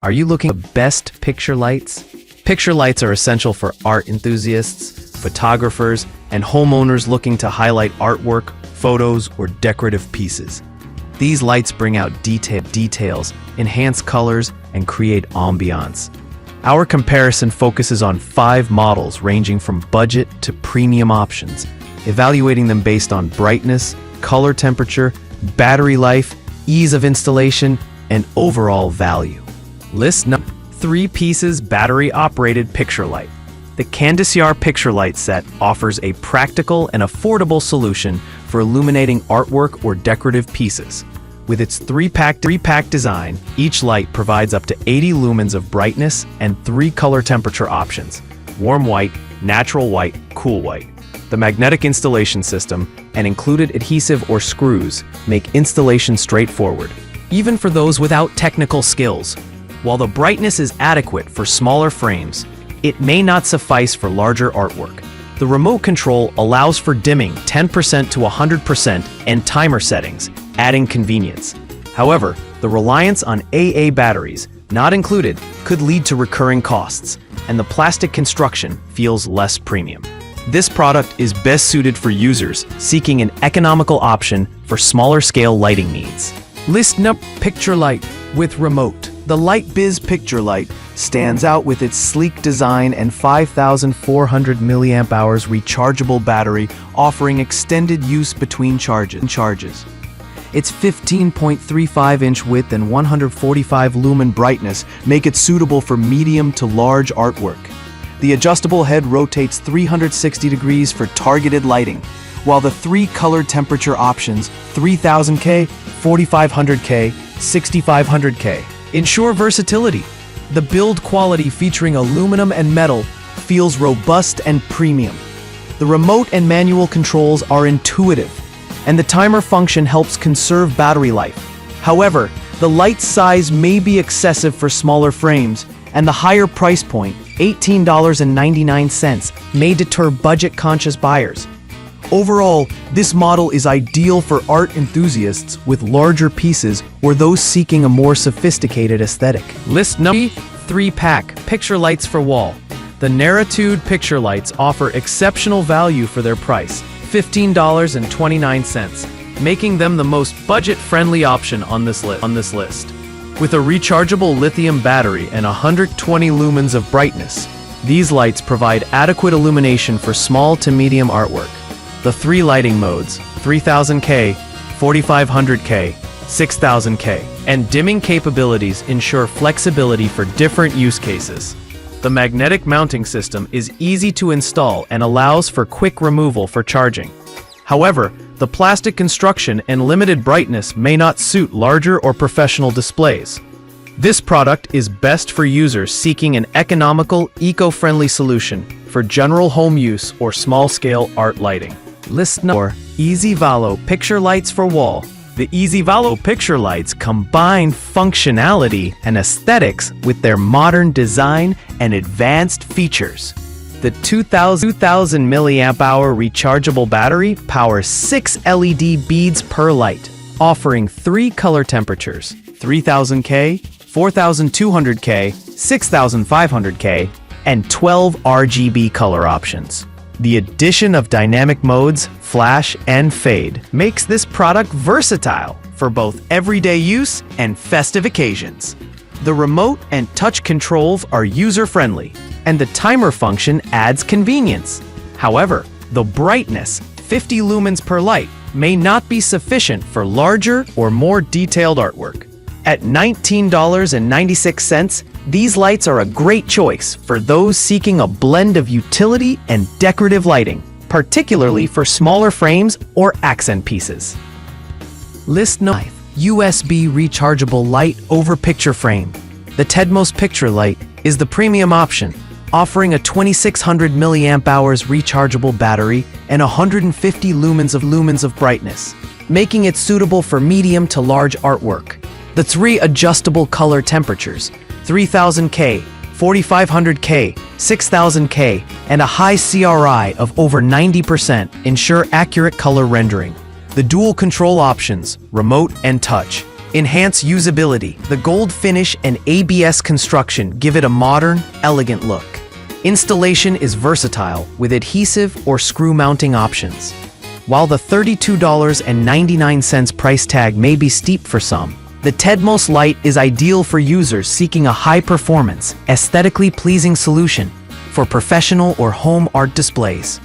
Are you looking for best picture lights? Picture lights are essential for art enthusiasts, photographers, and homeowners looking to highlight artwork, photos, or decorative pieces. These lights bring out details, enhance colors, and create ambiance. Our comparison focuses on 5 models ranging from budget to premium options, evaluating them based on brightness, color temperature, battery life, ease of installation, and overall value. List number 3 pieces battery-operated picture light. The Candaciar Picture Light Set offers a practical and affordable solution for illuminating artwork or decorative pieces. With its 3-pack design, each light provides up to 80 lumens of brightness and 3 color temperature options: warm white, natural white, cool white. The magnetic installation system and included adhesive or screws make installation straightforward, even for those without technical skills. While the brightness is adequate for smaller frames, it may not suffice for larger artwork. The remote control allows for dimming 10% to 100% and timer settings, adding convenience. However, the reliance on AA batteries, not included, could lead to recurring costs, and the plastic construction feels less premium. This product is best suited for users seeking an economical option for smaller scale lighting needs. List number picture light with remote. The LightBiz Picture Light stands out with its sleek design and 5,400 mAh rechargeable battery, offering extended use between charges. Its 15.35-inch width and 145 lumen brightness make it suitable for medium to large artwork. The adjustable head rotates 360 degrees for targeted lighting, while the 3 color temperature options, 3000K, 4500K, 6500K, ensure versatility. The build quality, featuring aluminum and metal, feels robust and premium. The remote and manual controls are intuitive, and the timer function helps conserve battery life. However, the light size may be excessive for smaller frames, and the higher price point, $18.99, may deter budget-conscious buyers. Overall, this model is ideal for art enthusiasts with larger pieces or those seeking a more sophisticated aesthetic. List number 3-pack picture lights for wall. The Naritude picture lights offer exceptional value for their price, $15.29, making them the most budget-friendly option on this list. With a rechargeable lithium battery and 120 lumens of brightness, these lights provide adequate illumination for small to medium artwork. The 3 lighting modes, 3000K, 4500K, 6000K, and dimming capabilities ensure flexibility for different use cases. The magnetic mounting system is easy to install and allows for quick removal for charging. However, the plastic construction and limited brightness may not suit larger or professional displays. This product is best for users seeking an economical, eco-friendly solution for general home use or small-scale art lighting. List number EasyValo Picture Lights for Wall. The EasyValo Picture Lights combine functionality and aesthetics with their modern design and advanced features. The 2,000 mAh rechargeable battery powers 6 LED beads per light, offering 3 color temperatures, 3000K, 4200K, 6500K, and 12 RGB color options. The addition of dynamic modes, flash, and fade makes this product versatile for both everyday use and festive occasions. The remote and touch controls are user-friendly, and the timer function adds convenience. However, the brightness, 50 lumens per light, may not be sufficient for larger or more detailed artwork. At $19.96, these lights are a great choice for those seeking a blend of utility and decorative lighting, particularly for smaller frames or accent pieces. List number 5. USB rechargeable light over picture frame. The Tedmos Picture Light is the premium option, offering a 2600 mAh rechargeable battery and 150 lumens of brightness, making it suitable for medium to large artwork. The 3 adjustable color temperatures, 3000K, 4500K, 6000K, and a high CRI of over 90% ensure accurate color rendering. The dual control options, remote and touch, Enhance usability. The gold finish and ABS construction give it a modern, elegant look. Installation is versatile with adhesive or screw mounting options. While the $32.99 price tag may be steep for some, the Tedmos Lite is ideal for users seeking a high-performance, aesthetically pleasing solution for professional or home art displays.